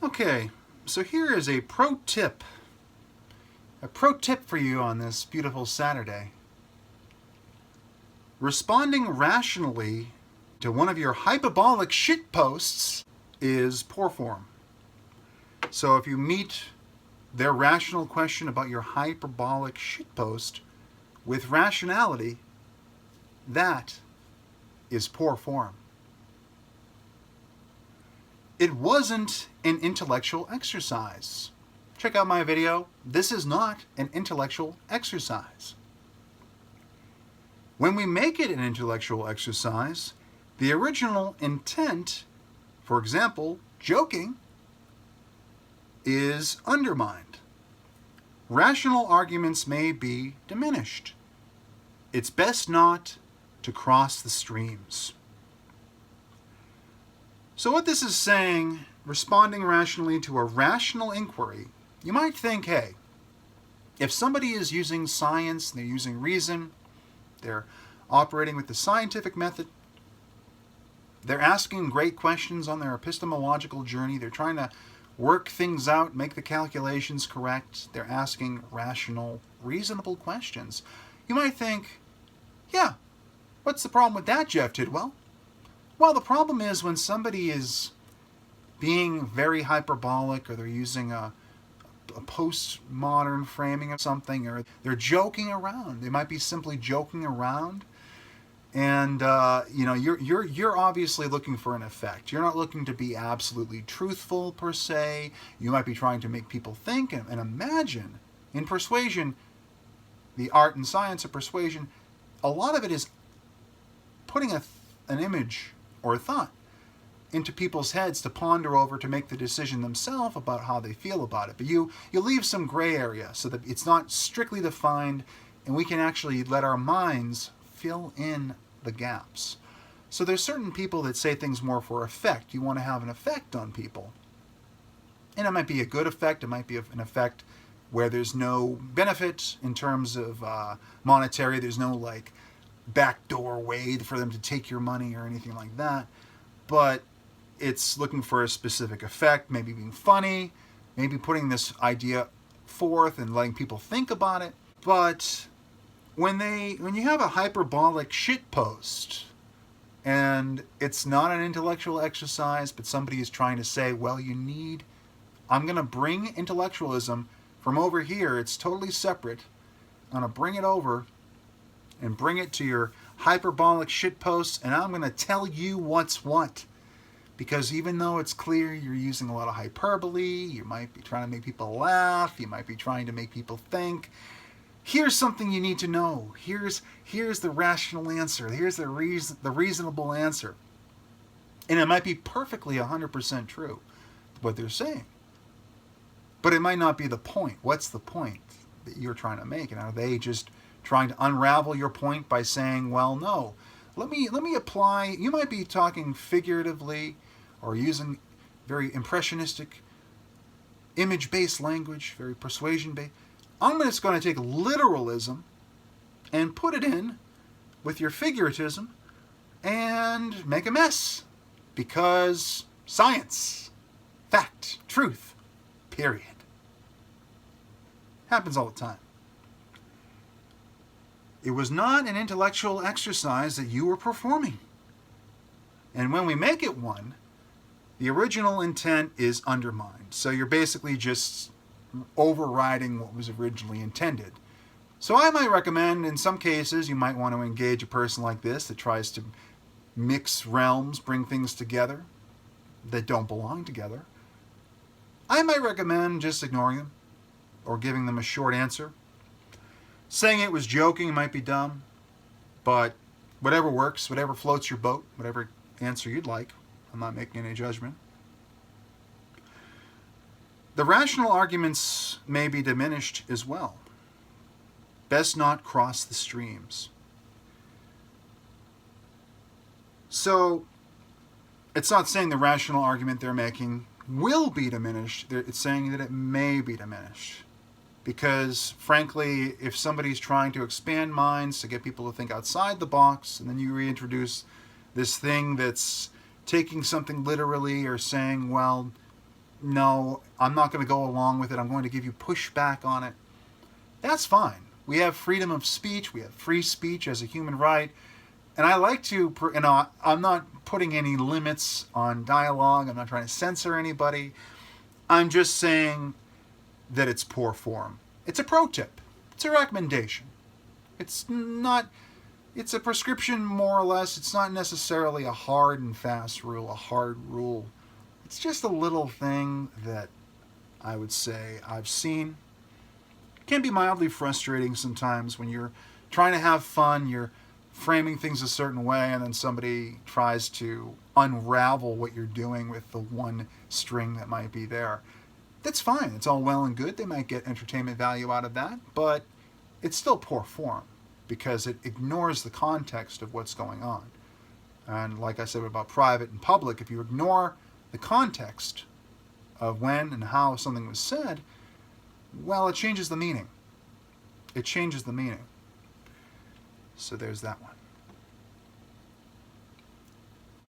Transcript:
Okay, so here is a pro tip. A pro tip for you on this beautiful Saturday. Responding rationally to one of your hyperbolic shit posts is poor form. So if you meet their rational question about your hyperbolic shit post with rationality, that is poor form. It wasn't an intellectual exercise. Check out my video. This is not an intellectual exercise. When we make it an intellectual exercise, the original intent, for example, joking, is undermined. Rational arguments may be diminished. It's best not to cross the streams. So what this is saying, responding rationally to a rational inquiry, you might think, hey, if somebody is using science, they're using reason, they're operating with the scientific method, they're asking great questions on their epistemological journey, they're trying to work things out, make the calculations correct, they're asking rational, reasonable questions. You might think, yeah, what's the problem with that, Jeff Tidwell? Well, the problem is when somebody is being very hyperbolic, or they're using a postmodern framing of something, or they're joking around. They might be simply joking around, and you're obviously looking for an effect. You're not looking to be absolutely truthful per se. You might be trying to make people think and imagine. In persuasion, the art and science of persuasion, a lot of it is putting an image or a thought into people's heads to ponder over, to make the decision themselves about how they feel about it. But you leave some gray area so that it's not strictly defined, and we can actually let our minds fill in the gaps. So there's certain people that say things more for effect. You want to have an effect on people. And it might be a good effect. It might be an effect where there's no benefit in terms of monetary. There's no like backdoor way for them to take your money or anything like that. But it's looking for a specific effect, maybe being funny, maybe putting this idea forth and letting people think about it. But when you have a hyperbolic shit post, and it's not an intellectual exercise, but somebody is trying to say, well, I'm going to bring intellectualism from over here. It's totally separate. I'm going to bring it over and bring it to your hyperbolic shit posts, and I'm going to tell you what's what. Because even though it's clear you're using a lot of hyperbole, you might be trying to make people laugh, you might be trying to make people think, here's something you need to know. Here's the rational answer. Here's the reasonable answer. And it might be perfectly 100% true, what they're saying. But it might not be the point. What's the point that you're trying to make? And are they just trying to unravel your point by saying, well, no, let me apply. You might be talking figuratively or using very impressionistic, image-based language, very persuasion-based. I'm just going to take literalism and put it in with your figuratism and make a mess. Because science, fact, truth, period. Happens all the time. It was not an intellectual exercise that you were performing. And when we make it one, the original intent is undermined. So you're basically just overriding what was originally intended. So I might recommend, in some cases, you might want to engage a person like this that tries to mix realms, bring things together that don't belong together. I might recommend just ignoring them or giving them a short answer. Saying it was joking might be dumb, but whatever works, whatever floats your boat, whatever answer you'd like, I'm not making any judgment. The rational arguments may be diminished as well. Best not cross the streams. So, it's not saying the rational argument they're making will be diminished. It's saying that it may be diminished. Because, frankly, if somebody's trying to expand minds to get people to think outside the box, and then you reintroduce this thing that's taking something literally or saying, well, no, I'm not going to go along with it. I'm going to give you pushback on it. That's fine. We have freedom of speech. We have free speech as a human right. And I like to, I'm not putting any limits on dialogue. I'm not trying to censor anybody. I'm just saying that it's poor form. It's a pro tip. It's a recommendation. It's not, it's a prescription more or less. It's not necessarily a hard and fast rule, a hard rule. It's just a little thing that I would say I've seen. It can be mildly frustrating sometimes when you're trying to have fun, you're framing things a certain way, and then somebody tries to unravel what you're doing with the one string that might be there. That's fine. It's all well and good. They might get entertainment value out of that, but it's still poor form because it ignores the context of what's going on. And like I said about private and public, if you ignore the context of when and how something was said, well, it changes the meaning. It changes the meaning. So there's that one.